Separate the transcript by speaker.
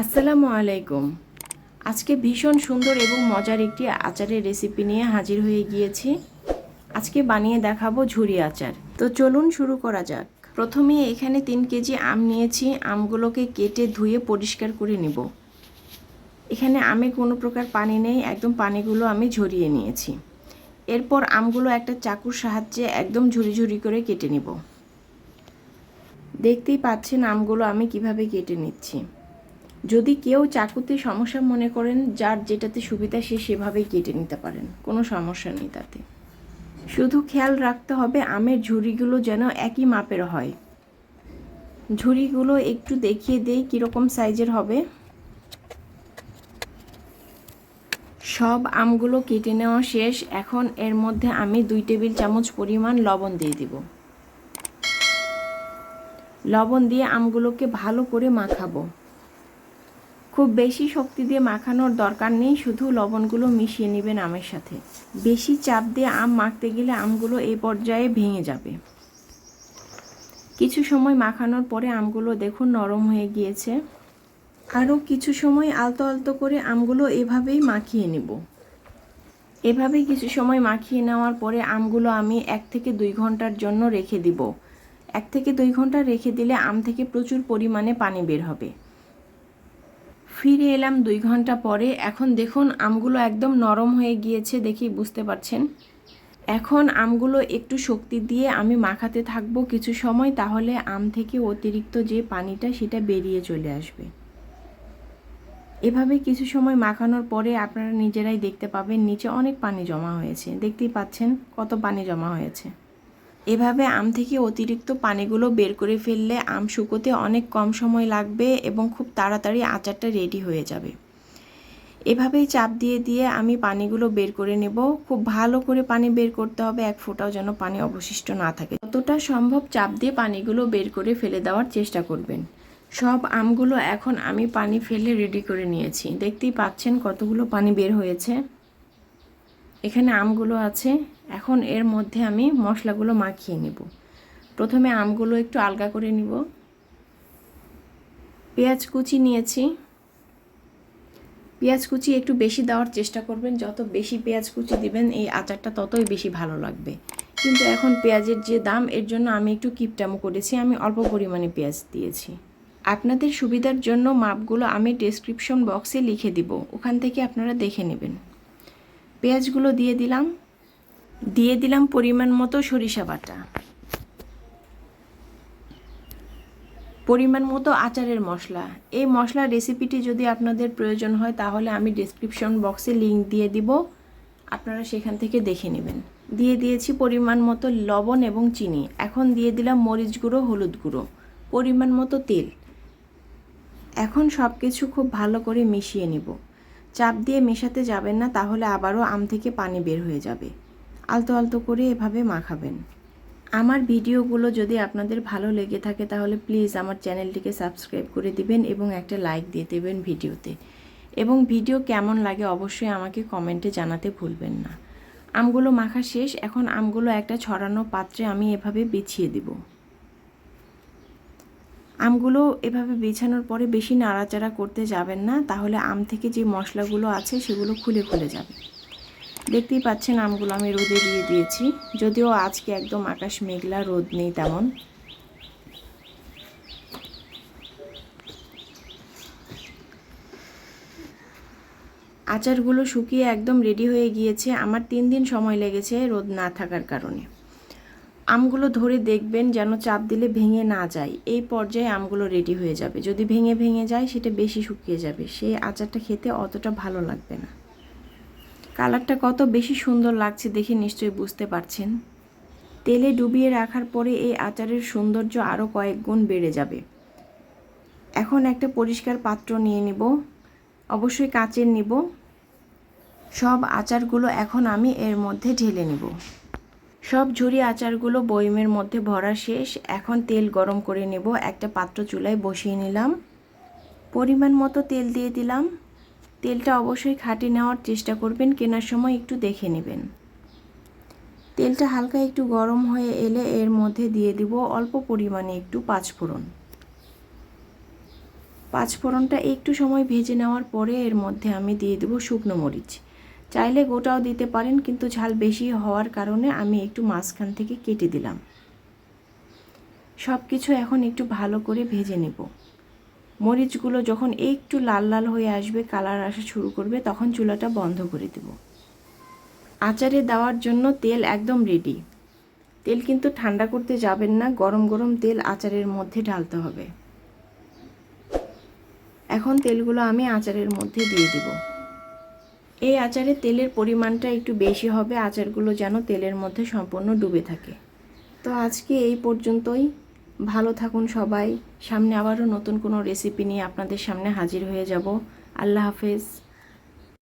Speaker 1: আসসালামু আলাইকুম। আজকে ভীষণ সুন্দর এবং মজার একটি আচারের রেসিপি নিয়ে হাজির হয়ে গিয়েছি। আজকে বানিয়ে দেখাবো ঝুরি আচার। তো চলুন শুরু করা যাক। প্রথমে এখানে 3 কেজি আম নিয়েছি। আমগুলোকে কেটে ধুয়ে পরিষ্কার করে নেব। এখানে আমে কোনো প্রকার পানি নেই, একদম পানিগুলো আমি ঝরিয়ে নিয়েছি। এরপর আমগুলো একটা চাকুর সাহায্যে একদম ঝুরি ঝুরি করে কেটে নেব। দেখতেই পাচ্ছেন আমগুলো আমি কিভাবে কেটে নিচ্ছি। যদি কেউ চাকুতে সমস্যা মনে করেন, যার যেটাতে সুবিধা সে সেভাবেই কেটে নিতে পারেন, কোনো সমস্যা নেই তাতে। শুধু খেয়াল রাখতে হবে আমের ঝুরিগুলো যেন একই মাপের হয়। ঝুরিগুলো একটু দেখিয়ে দেই কীরকম সাইজের হবে। সব আমগুলো কেটে নেওয়া শেষ। এখন এর মধ্যে আমি 2 টেবিল চামচ পরিমাণ লবণ দিয়ে দিব। লবণ দিয়ে আমগুলোকে ভালো করে মাখাবো। খুব বেশি শক্তি দিয়ে মাখানোর দরকার নেই, শুধু লবণগুলো মিশিয়ে নেবেন আমের সাথে। বেশি চাপ দিয়ে আম মাখতে গেলে আমগুলো এই পর্যায়ে ভেঙে যাবে। কিছু সময় মাখানোর পরে আমগুলো দেখুন নরম হয়ে গিয়েছে। আরও কিছু সময় আলতো আলতো করে আমগুলো এভাবেই মাখিয়ে নেব। এভাবেই কিছু সময় মাখিয়ে নেওয়ার পরে আমগুলো আমি 1 থেকে 2 ঘন্টার জন্য রেখে দিব। 1 থেকে 2 ঘন্টা রেখে দিলে আম থেকে প্রচুর পরিমাণে পানি বের হবে। ফিরে এলাম 2 ঘন্টা পরে। এখন দেখুন আমগুলো একদম নরম হয়ে গিয়েছে, দেখেই বুঝতে পারছেন। এখন আমগুলো একটু শক্তি দিয়ে আমি মাখাতে থাকবো কিছু সময়, তাহলে আম থেকে অতিরিক্ত যে পানিটা সেটা বেরিয়ে চলে আসবে। এভাবে কিছু সময় মাখানোর পরে আপনারা নিজেরাই দেখতে পাবেন নিচে অনেক পানি জমা হয়েছে। দেখতেই পাচ্ছেন কত পানি জমা হয়েছে। এভাবে আম থেকে অতিরিক্ত পানিগুলো বের করে ফেললে আম শুকোতে অনেক কম সময় লাগবে এবং খুব তাড়াতাড়ি আচারটা রেডি হয়ে যাবে। এভাবেই চাপ দিয়ে দিয়ে আমি পানিগুলো বের করে নেব। খুব ভালো করে পানি বের করতে হবে, এক ফোঁটাও যেন পানি অবশিষ্ট না থাকে। যতটা সম্ভব চাপ দিয়ে পানিগুলো বের করে ফেলে দেওয়ার চেষ্টা করবেন। সব আমগুলো এখন আমি পানি ফেলে রেডি করে নিয়েছি। দেখতেই পাচ্ছেন কতগুলো পানি বের হয়েছে। এখানে আমগুলো আছে। এখন এর মধ্যে আমি মশলাগুলো মাখিয়ে নেব। প্রথমে আমগুলো একটু আলগা করে নিব। পেঁয়াজ কুচি নিয়েছি। পেঁয়াজ কুচি একটু বেশি দেওয়ার চেষ্টা করবেন। যত বেশি পেঁয়াজ কুচি দিবেন এই আচারটা ততই বেশি ভালো লাগবে। কিন্তু এখন পেঁয়াজের যে দাম, এর জন্য আমি একটু কিপটামো করেছি, আমি অল্প পরিমাণে পেঁয়াজ দিয়েছি। আপনাদের সুবিধার জন্য মাপগুলো আমি ডেসক্রিপশন বক্সে লিখে দিব, ওখান থেকে আপনারা দেখে নেবেন। পেঁয়াজগুলো দিয়ে দিলাম পরিমাণ মতো সরিষা বাটা, পরিমাণ মতো আচারের মশলা। এই মশলার রেসিপিটি যদি আপনাদের প্রয়োজন হয় তাহলে আমি ডেসক্রিপশন বক্সে লিংক দিয়ে দিব, আপনারা সেখান থেকে দেখে নেবেন। দিয়ে দিয়েছি পরিমাণ মতো লবণ এবং চিনি। এখন দিয়ে দিলাম মরিচ গুঁড়ো, হলুদ গুঁড়ো, পরিমাণ মতো তেল। এখন সব কিছু খুব ভালো করে মিশিয়ে নিব। চাপ দিয়ে মেশাতে যাবেন না, তাহলে আবারও আম থেকে পানি বের হয়ে যাবে। আলতো আলতো করে এভাবে মাখাবেন। আমার ভিডিওগুলো যদি আপনাদের ভালো লেগে থাকে তাহলে প্লিজ আমার চ্যানেলটিকে সাবস্ক্রাইব করে দিবেন এবং একটা লাইক দিয়ে দেবেন ভিডিওতে। এবং ভিডিও কেমন লাগে অবশ্যই আমাকে কমেন্টে জানাতে ভুলবেন না। আমগুলো মাখা শেষ। এখন আমগুলো একটা ছড়ানো পাত্রে আমি এভাবে বিছিয়ে দিব। আমগুলো এভাবে বিছানোর পরে বেশি নাড়াচাড়া করতে যাবেন না, তাহলে আম থেকে যে মশলাগুলো আছে সেগুলো খুলে খুলে যাবে। দেখতেই পাচ্ছেন আমগুলো আমি রোদে দিয়ে দিয়েছি, যদিও আজকে একদম আকাশ মেঘলা, রোদ নেই তেমন। আচারগুলো শুকিয়ে একদম রেডি হয়ে গিয়েছে। আমার 3 দিন সময় লেগেছে রোদ না থাকার কারণে। আমগুলো ধরে দেখবেন যেন চাপ দিলে ভেঙে না যায়। এই পর্যায়ে আমগুলো রেডি হয়ে যাবে। যদি ভেঙে যায় সেটা বেশি শুকিয়ে যাবে, সেই আচারটা খেতে অতটা ভালো লাগবে না। কালারটা কত বেশি সুন্দর লাগছে দেখে নিশ্চয়ই বুঝতে পারছেন। তেলে ডুবিয়ে রাখার পরে এই আচারের সৌন্দর্য আরও কয়েক গুণ বেড়ে যাবে। এখন একটা পরিষ্কার পাত্র নিয়ে নিব, অবশ্যই কাচের নিব। সব আচারগুলো এখন আমি এর মধ্যে ঢেলে নিব। সব ঝুরি আচারগুলো বয়মের মধ্যে ভরা শেষ। এখন তেল গরম করে নেব। একটা পাত্র চুলায় বসিয়ে নিলাম। পরিমাণ মতো তেল দিয়ে দিলাম। তেলটা অবশ্যই খাঁটি নেওয়ার চেষ্টা করবেন, কেনার সময় একটু দেখে নেবেন। তেলটা হালকা একটু গরম হয়ে এলে এর মধ্যে দিয়ে দিব অল্প পরিমাণে একটু পাঁচফোড়ন। পাঁচফোড়নটা একটু সময় ভেজে নেওয়ার পরে এর মধ্যে আমি দিয়ে দেবো শুকনো মরিচ। চাইলে গোটাও দিতে পারেন, কিন্তু ঝাল বেশি হওয়ার কারণে আমি একটু মাঝখান থেকে কেটে দিলাম। সব কিছু এখন একটু ভালো করে ভেজে নেব। মরিচগুলো যখন একটু লাল লাল হয়ে আসবে, কালার আসা শুরু করবে, তখন চুলাটা বন্ধ করে দেব। আচারে দেওয়ার জন্য তেল একদম রেডি। তেল কিন্তু ঠান্ডা করতে যাবেন না, গরম গরম তেল আচারের মধ্যে ঢালতে হবে। এখন তেলগুলো আমি আচারের মধ্যে দিয়ে দেব। এই আচারে তেলের পরিমাণটা একটু বেশি হবে, আচারগুলো যেন তেলের মধ্যে সম্পূর্ণ ডুবে থাকে। তো আজকে এই পর্যন্তই। ভালো থাকুন সবাই। সামনে আবারও নতুন কোনো রেসিপি নিয়ে আপনাদের সামনে হাজির হয়ে যাব। আল্লাহ হাফেজ।